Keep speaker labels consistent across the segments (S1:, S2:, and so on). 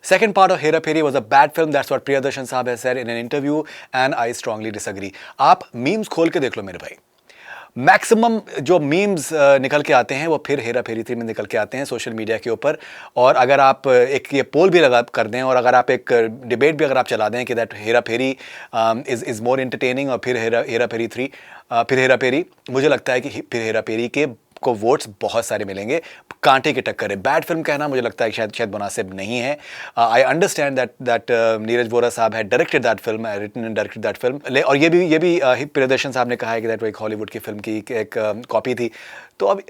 S1: Second part of Hera Pheri was a bad film. That's what Priyadarshan साहब has said in an interview, and I strongly disagree. आप memes खोल के देख लो मेरे भाई, maximum जो मीम्स निकल के आते हैं वो फिर हेरा फेरी 3 में निकल के आते हैं सोशल मीडिया के ऊपर। और अगर आप एक ये पोल भी लगा कर दें और अगर आप एक डिबेट भी अगर आप चला दें कि that Hera Pheri is more entertaining और फिर हेरा फेरी 3 फिर हेरा फेरी, मुझे लगता है कि फिर हेरा फेरी के को वोट्स बहुत सारे मिलेंगे, कांटे की टक्कर है। बैड फिल्म कहना मुझे लगता है शायद मुनासिब नहीं है। I understand that Neeraj Vora साहब है directed that film, written and directed that film. और ये भी प्रियदर्शन साहब ने कहा है कि दैट वो एक हॉलीवुड की फिल्म की एक कॉपी थी। तो अब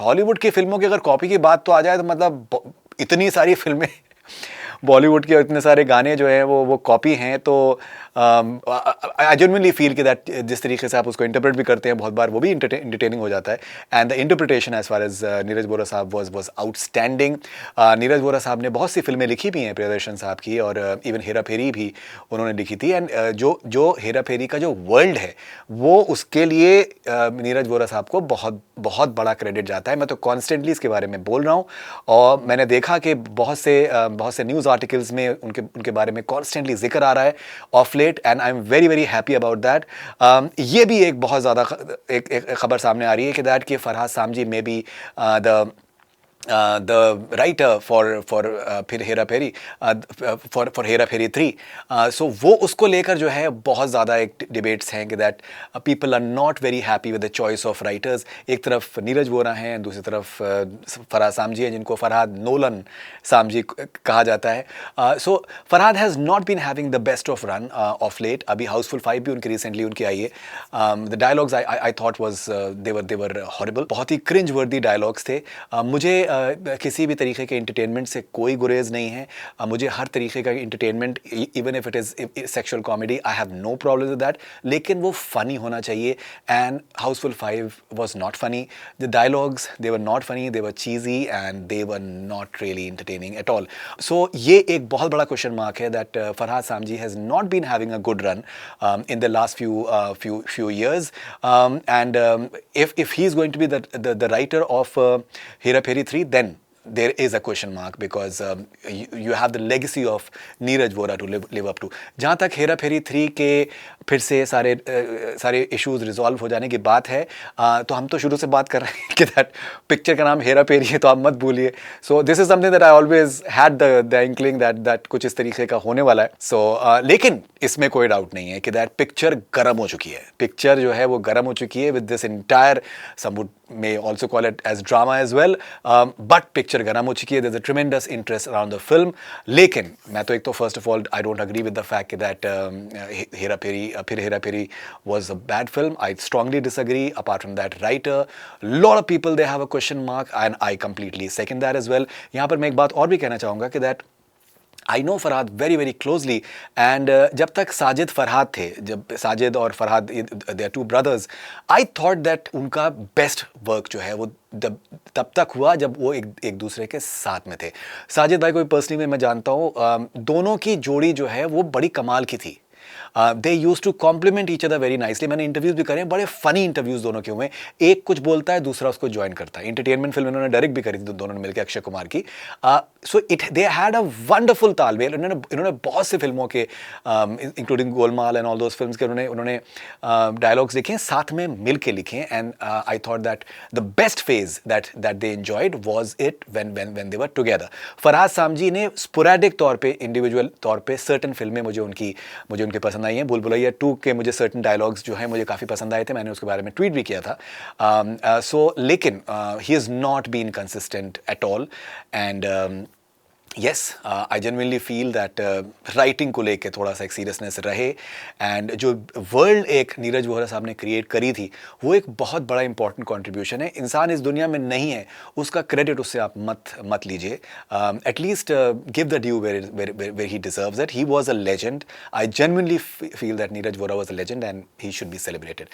S1: हॉलीवुड की फिल्मों की अगर कॉपी की बात तो आ जाए तो मतलब इतनी सारी फिल्में बॉलीवुड के इतने सारे गाने जो हैं वो कॉपी हैं। तो आई जेन्युइनली फील कि दैट जिस तरीके से आप उसको इंटरप्रेट भी करते हैं बहुत बार वो भी इंटरटेनिंग हो जाता है। And the interpretation as far as Neeraj Vora साहब वाज आउटस्टैंडिंग। नीरज वोरा साहब ने बहुत सी फिल्में लिखी भी हैं प्रियदर्शन साहब की, और इवन हेरा फेरी भी उन्होंने लिखी थी। एंड जो हेरा फेरी का जो वर्ल्ड है वो उसके लिए नीरज वोरा साहब को बहुत बहुत बड़ा क्रेडिट जाता है। मैं तो कॉन्स्टेंटली इसके बारे में बोल रहा हूँ, और मैंने देखा कि बहुत से न्यूज़ आर्टिकल्स में उनके बारे में कॉन्स्टेंटली जिक्र आ रहा है of late, and I am very very happy about that. ये भी एक बहुत ज़्यादा एक खबर सामने आ रही है कि दैट कि फरहाद सामजी में बी the writer for फिर हेरा फेरी for हेरा फेरी 3। सो वो उसको लेकर जो है बहुत ज़्यादा एक डिबेट्स हैं कि that people are not very happy with the choice of writers. एक तरफ नीरज वोरा हैं, दूसरी तरफ फरहाद सामजी हैं, जिनको फरहाद नोलन सामजी कहा जाता है। So Farhad has not been having the best of run of late. अभी हाउसफुल 5 भी उनकी रिसेंटली उनकी आई है। The dialogues I thought was they were horrible, बहुत ही क्रिंज वर्दी डायलॉग्स थे। मुझे किसी भी तरीके के इंटरटेनमेंट से कोई गुरेज नहीं है। मुझे हर तरीके का entertainment, even if it is sexual comedy, I have no problem with that, लेकिन वो फ़नी होना चाहिए। And Housefull 5 was not funny. The dialogues they were not funny, they were cheesy and they were not really entertaining at all. So ये एक बहुत बड़ा question mark है that Farhad Samji has not been having a good run in the last few years, and if he is going to be the writer of Hera Pheri 3, then there is a question mark, because you have the legacy of Neeraj Vora to live up to. जहाँ तक हेरा फेरी 3 के फिर से सारे issues resolve हो जाने की बात है, तो हम तो शुरू से बात कर रहे हैं कि दैट पिक्चर का नाम हेरा फेरी है, तो आप मत भूलिए। So this is something that I always had the inkling that कुछ इस तरीके का होने वाला है। सो लेकिन इसमें कोई डाउट नहीं है कि दैट पिक्चर गर्म हो चुकी है। पिक्चर जो है वो गर्म हो चुकी है with this entire, some would may also call it as drama as well, but picture गर्म हो चुकी है। there's a tremendous interest around the film। लेकिन मैं तो एक तो first of all I don't agree with the fact that Hera Pheri was a bad film। I strongly disagree। apart from that writer, lot of people they have a question mark, and I completely second that as well। यहाँ पर मैं एक बात और भी कहना चाहूँगा कि that I know Farhad very very closely, and जब तक साजिद फरहाद थे, जब साजिद और Farhad they are 2 brothers, I thought that उनका बेस्ट वर्क जो है वो तब तक हुआ जब वो एक दूसरे के साथ में थे। साजिद भाई को पर्सनली मैं जानता हूँ, दोनों की जोड़ी जो है वो बड़ी कमाल की थी। They use to compliment each other very nicely. मैंने इंटरव्यूज भी करे, बड़े फनी इंटरव्यूज दोनों के हुए। एक कुछ बोलता है, दूसरा उसको ज्वाइन करता है। इंटरटेनमेंट फिल्म इन्होंने डायरेक्ट भी करी थी दोनों ने मिलकर, अक्षय कुमार की। सो दे हैड अ वंडरफुल तालमेल। इन्होंने बहुत सी फिल्मों के including Golmaal and all those films के उन्होंने डायलॉग्स लिखे हैं, साथ में मिल के लिखे हैं। And I thought that the best phase that they enjoyed was it when they were together. Farhad Samji ने स्पोरेडिक तौर पे, इंडिविजुअल तौर पे सर्टन फिल्में मुझे उनकी पसंद आई हैं। भूल भुलैया 2 के मुझे सर्टन डायलॉग्स जो हैं मुझे काफ़ी पसंद आए थे, मैंने उसके बारे में ट्वीट भी किया था। सो लेकिन he is not been consistent at all. And yes, I genuinely feel that writing को लेके थोड़ा सा एक सीरियसनेस रहे, एंड जो वर्ल्ड एक नीरज वोरा साहब ने क्रिएट करी थी वो एक बहुत बड़ा इंपॉर्टेंट कंट्रीब्यूशन है। इंसान इस दुनिया में नहीं है, उसका क्रेडिट उससे आप मत लीजिए। At least give the due where he deserves it. He was a legend. I genuinely feel that Neeraj Vora was a legend and he should be celebrated.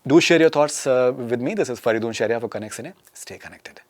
S1: Do share your thoughts with me. This is Faridoon Shahryar for connect cine. Stay connected.